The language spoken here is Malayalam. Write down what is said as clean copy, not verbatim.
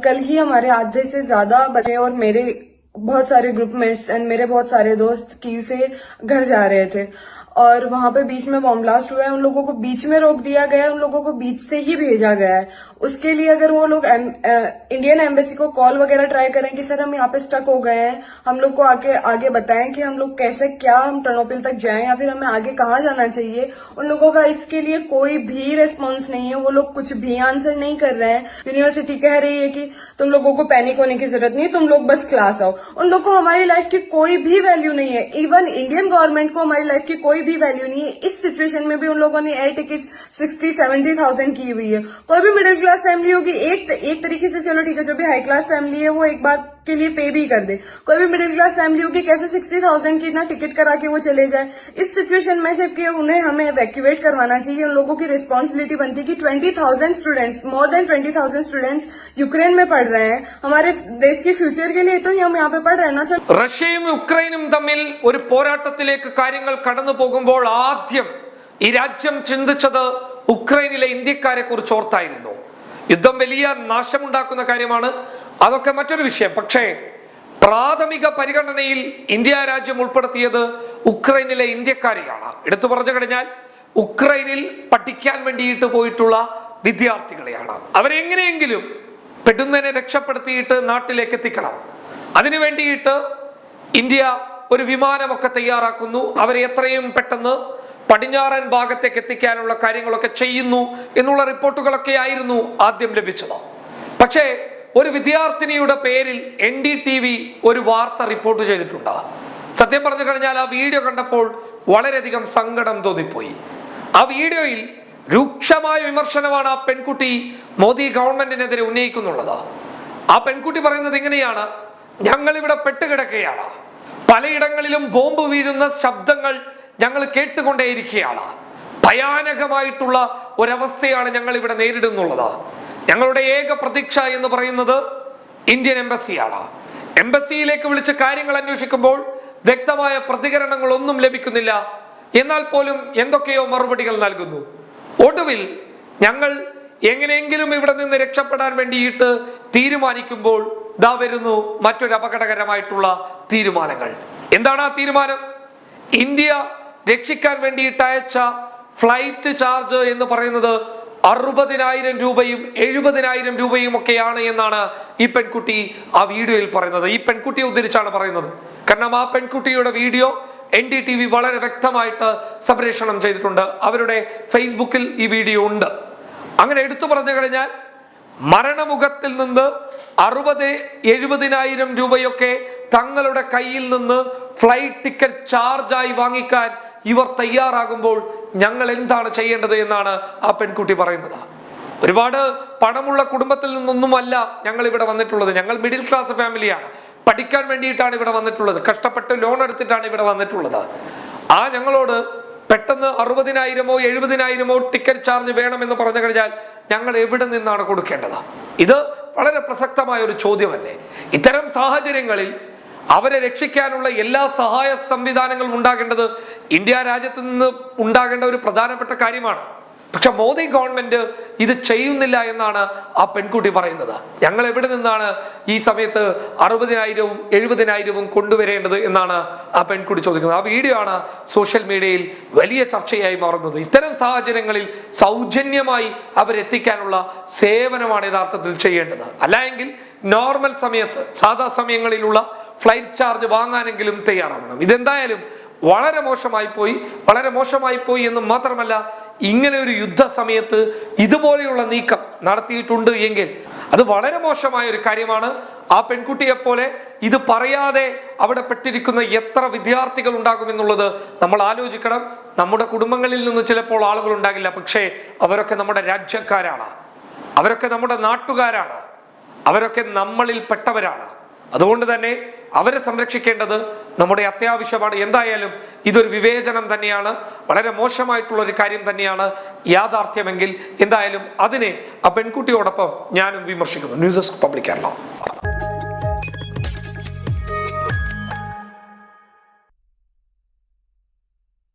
कल ही हमारे आधे से ज्यादा बच्चे और मेरे बहुत सारे ग्रुपमेट्स एंड मेरे बहुत सारे दोस्त की से घर जा रहे थे और वहां पे बीच में बॉम्ब ब्लास्ट हुआ है। उन लोगों को बीच में रोक दिया गया है, उन लोगों को बीच से ही भेजा गया है। उसके लिए अगर वो लोग इंडियन एम्बेसी को कॉल वगैरह ट्राई करें कि सर हम यहाँ पे स्टक हो गए हैं, हम लोग को आगे बताएं कि हम लोग कैसे क्या हम टर्नोपिल तक जाएं या फिर हमें आगे कहाँ जाना चाहिए, उन लोगों का इसके लिए कोई भी रेस्पॉन्स नहीं है। वो लोग कुछ भी आंसर नहीं कर रहे हैं। यूनिवर्सिटी कह रही है कि तुम लोगों को पैनिक होने की जरूरत नहीं है, तुम लोग बस क्लास आओ। उन लोगों को हमारी लाइफ की कोई भी वैल्यू नहीं है। इवन इंडियन गवर्नमेंट को हमारी लाइफ की कोई भी वैल्यू नहीं है। इस सिचुएशन में भी उन लोगों ने एयर टिकट्स 60-70,000 की हुई है। कोई भी मिडिल क्लास फैमिली होगी एक तरीके से, चलो ठीक है, जो भी हाई क्लास फैमिली है वो एक बार के लिए पे भी कर दे। कोई भी मिडिल क्लास फैमिली होगी कैसे 60,000 की ना टिकट करा के वो चले जाए। इस सिचुएशन में जबकि उन्हें हमें इवैक्यूएट करवाना चाहिए, उन लोगों की रिस्पॉन्सिबिलिटी बनती है कि 20,000 students, more than 20,000 students Ukraine में पढ़ रहे हैं। हमारे देश के फ्यूचर के लिए तो ही हम यहाँ पे पढ़ रहे हैं ना। റഷ്യയും യുക്രൈനും തമ്മിൽ ഒരു പോരാട്ടത്തിലേക്ക് കാര്യങ്ങൾ കടന്നു പോകുമ്പോൾ ആദ്യം ഈ രാജ്യം ചിന്തിച്ചത് ഉക്രൈനിലെ ഇന്ത്യക്കാരെ കുറിച്ച് ഓർത്തായിരുന്നു. യുദ്ധം വലിയ നാശമുണ്ടാക്കുന്ന കാര്യമാണ്, അതൊക്കെ മറ്റൊരു വിഷയം. പക്ഷേ പ്രാഥമിക പരിഗണനയിൽ ഇന്ത്യ രാജ്യം ഉൾപ്പെടുത്തിയത് ഉക്രൈനിലെ ഇന്ത്യക്കാരെയാണ്. എടുത്തു പറഞ്ഞു കഴിഞ്ഞാൽ ഉക്രൈനിൽ പഠിക്കാൻ വേണ്ടിയിട്ട് പോയിട്ടുള്ള വിദ്യാർത്ഥികളെയാണ്. അവരെങ്ങനെയെങ്കിലും പെടുന്നതിനെ രക്ഷപ്പെടുത്തിയിട്ട് നാട്ടിലേക്ക് എത്തിക്കണം. അതിനു വേണ്ടിയിട്ട് ഇന്ത്യ ഒരു വിമാനമൊക്കെ തയ്യാറാക്കുന്നു. അവരെ എത്രയും പെട്ടെന്ന് പടിഞ്ഞാറൻ ഭാഗത്തേക്ക് എത്തിക്കാനുള്ള കാര്യങ്ങളൊക്കെ ചെയ്യുന്നു എന്നുള്ള റിപ്പോർട്ടുകളൊക്കെ ആയിരുന്നു ആദ്യം ലഭിച്ചത്. പക്ഷേ ഒരു വിദ്യാർത്ഥിനിയുടെ പേരിൽ NDTV ഒരു വാർത്ത റിപ്പോർട്ട് ചെയ്തിട്ടുണ്ട്. സത്യം പറഞ്ഞു കഴിഞ്ഞാൽ ആ വീഡിയോ കണ്ടപ്പോൾ വളരെയധികം സങ്കടം തോന്നിപ്പോയി. ആ വീഡിയോയിൽ രൂക്ഷമായ വിമർശനമാണ് ആ പെൺകുട്ടി മോദി ഗവൺമെന്റിനെതിരെ ഉന്നയിക്കുന്നുള്ളത്. ആ പെൺകുട്ടി പറയുന്നത് ഇങ്ങനെയാണ്: ഞങ്ങൾ ഇവിടെ പെട്ടുകിടക്കുകയാണ്, പലയിടങ്ങളിലും ബോംബ് വീഴുന്ന ശബ്ദങ്ങൾ ഞങ്ങൾ കേട്ടുകൊണ്ടേയിരിക്കുകയാണ്, ഭയാനകമായിട്ടുള്ള ഒരവസ്ഥയാണ് ഞങ്ങൾ ഇവിടെ നേരിടുന്നുള്ളത്. ഞങ്ങളുടെ ഏക പ്രതീക്ഷ എന്ന് പറയുന്നത് ഇന്ത്യൻ എംബസിയാണ്. എംബസിയിലേക്ക് വിളിച്ച് കാര്യങ്ങൾ അന്വേഷിക്കുമ്പോൾ വ്യക്തമായ പ്രതികരണങ്ങളൊന്നും ലഭിക്കുന്നില്ല. എന്നാൽ പോലും എന്തൊക്കെയോ മറുപടികൾ നൽകുന്നു. ഒടുവിൽ ഞങ്ങൾ എങ്ങനെയെങ്കിലും ഇവിടെ നിന്ന് രക്ഷപ്പെടാൻ വേണ്ടിയിട്ട് തീരുമാനിക്കുമ്പോൾ ദാ വരുന്നു മറ്റൊരു അപകടകരമായിട്ടുള്ള തീരുമാനങ്ങൾ. എന്താണ് ആ തീരുമാനം? ഇന്ത്യ രക്ഷിക്കാൻ വേണ്ടിയിട്ട് അയച്ച ഫ്ലൈറ്റ് ചാർജ് എന്ന് പറയുന്നത് 60,000 രൂപയും 70,000 രൂപയും ഒക്കെയാണ് എന്നാണ് ഈ പെൺകുട്ടി ആ വീഡിയോയിൽ പറയുന്നത്. ഈ പെൺകുട്ടിയെ ഉദ്ധരിച്ചാണ് പറയുന്നത്. കാരണം ആ പെൺകുട്ടിയുടെ വീഡിയോ NDTV വളരെ വ്യക്തമായിട്ട് സംപ്രേഷണം ചെയ്തിട്ടുണ്ട്. അവരുടെ ഫേസ്ബുക്കിൽ ഈ വീഡിയോ ഉണ്ട്. അങ്ങനെ എടുത്തു പറഞ്ഞു കഴിഞ്ഞാൽ മരണമുഖത്തിൽ നിന്ന് 60,000-70,000 രൂപയൊക്കെ തങ്ങളുടെ കയ്യിൽ നിന്ന് ഫ്ലൈറ്റ് ടിക്കറ്റ് ചാർജായി വാങ്ങിക്കാൻ ഇവർ തയ്യാറാകുമ്പോൾ ഞങ്ങൾ എന്താണ് ചെയ്യേണ്ടത് എന്നാണ് ആ പെൺകുട്ടി പറയുന്നത്. ഒരുപാട് പണമുള്ള കുടുംബത്തിൽ നിന്നൊന്നുമല്ല ഞങ്ങൾ ഇവിടെ വന്നിട്ടുള്ളത്. ഞങ്ങൾ മിഡിൽ ക്ലാസ് ഫാമിലിയാണ്. പഠിക്കാൻ വേണ്ടിയിട്ടാണ് ഇവിടെ വന്നിട്ടുള്ളത്. കഷ്ടപ്പെട്ട് ലോൺ എടുത്തിട്ടാണ് ഇവിടെ വന്നിട്ടുള്ളത്. ആ ഞങ്ങളോട് പെട്ടെന്ന് 60,000-ഓ 70,000-ഓ ടിക്കറ്റ് ചാർജ് വേണമെന്ന് പറഞ്ഞു കഴിഞ്ഞാൽ ഞങ്ങൾ എവിടെ നിന്നാണ് കൊടുക്കേണ്ടത്? ഇത് വളരെ പ്രസക്തമായ ഒരു ചോദ്യമല്ലേ? ഇത്തരം സാഹചര്യങ്ങളിൽ അവരെ രക്ഷിക്കാനുള്ള എല്ലാ സഹായ സംവിധാനങ്ങളും ഉണ്ടാകേണ്ടത് ഇന്ത്യ രാജ്യത്ത് നിന്ന് ഉണ്ടാകേണ്ട ഒരു പ്രധാനപ്പെട്ട കാര്യമാണ്. പക്ഷെ മോദി ഗവൺമെന്റ് ഇത് ചെയ്യുന്നില്ല എന്നാണ് ആ പെൺകുട്ടി പറയുന്നത്. ഞങ്ങൾ എവിടെ നിന്നാണ് ഈ സമയത്ത് 60,000-ഉം 70,000-ഉം കൊണ്ടുവരേണ്ടത് എന്നാണ് ആ പെൺകുട്ടി ചോദിക്കുന്നത്. ആ വീഡിയോ ആണ് സോഷ്യൽ മീഡിയയിൽ വലിയ ചർച്ചയായി മാറുന്നത്. ഇത്തരം സാഹചര്യങ്ങളിൽ സൗജന്യമായി അവരെത്തിക്കാനുള്ള സേവനമാണ് യഥാർത്ഥത്തിൽ ചെയ്യേണ്ടത്. അല്ലെങ്കിൽ നോർമൽ സമയത്ത് സാധാ സമയങ്ങളിലുള്ള ഫ്ലൈറ്റ് ചാർജ് വാങ്ങാനെങ്കിലും തയ്യാറാവണം. ഇതെന്തായാലും വളരെ മോശമായി പോയി എന്ന് മാത്രമല്ല, ഇങ്ങനെ ഒരു യുദ്ധ സമയത്ത് ഇതുപോലെയുള്ള നീക്കം നടത്തിയിട്ടുണ്ട് എങ്കിൽ അത് വളരെ മോശമായ ഒരു കാര്യമാണ്. ആ പെൺകുട്ടിയെ പോലെ ഇത് പറയാതെ അവിടെ പെട്ടിരിക്കുന്ന എത്ര വിദ്യാർത്ഥികൾ ഉണ്ടാകുമെന്നുള്ളത് നമ്മൾ ആലോചിക്കണം. നമ്മുടെ കുടുംബങ്ങളിൽ നിന്ന് ചിലപ്പോൾ ആളുകൾ ഉണ്ടാകില്ല, പക്ഷേ അവരൊക്കെ നമ്മുടെ രാജ്യക്കാരാണ്, അവരൊക്കെ നമ്മുടെ നാട്ടുകാരാണ്, അവരൊക്കെ നമ്മളിൽ പെട്ടവരാണ്. അതുകൊണ്ട് തന്നെ അവരെ സംരക്ഷിക്കേണ്ടത് നമ്മുടെ അത്യാവശ്യമാണ്. എന്തായാലും ഇതൊരു വിവേചനം തന്നെയാണ്, വളരെ മോശമായിട്ടുള്ള ഒരു കാര്യം തന്നെയാണ് യാഥാർത്ഥ്യമെങ്കിൽ. എന്തായാലും അതിനെ ആ പെൺകുട്ടിയോടൊപ്പം ഞാനും വിമർശിക്കുന്നു. News desk public Kerala.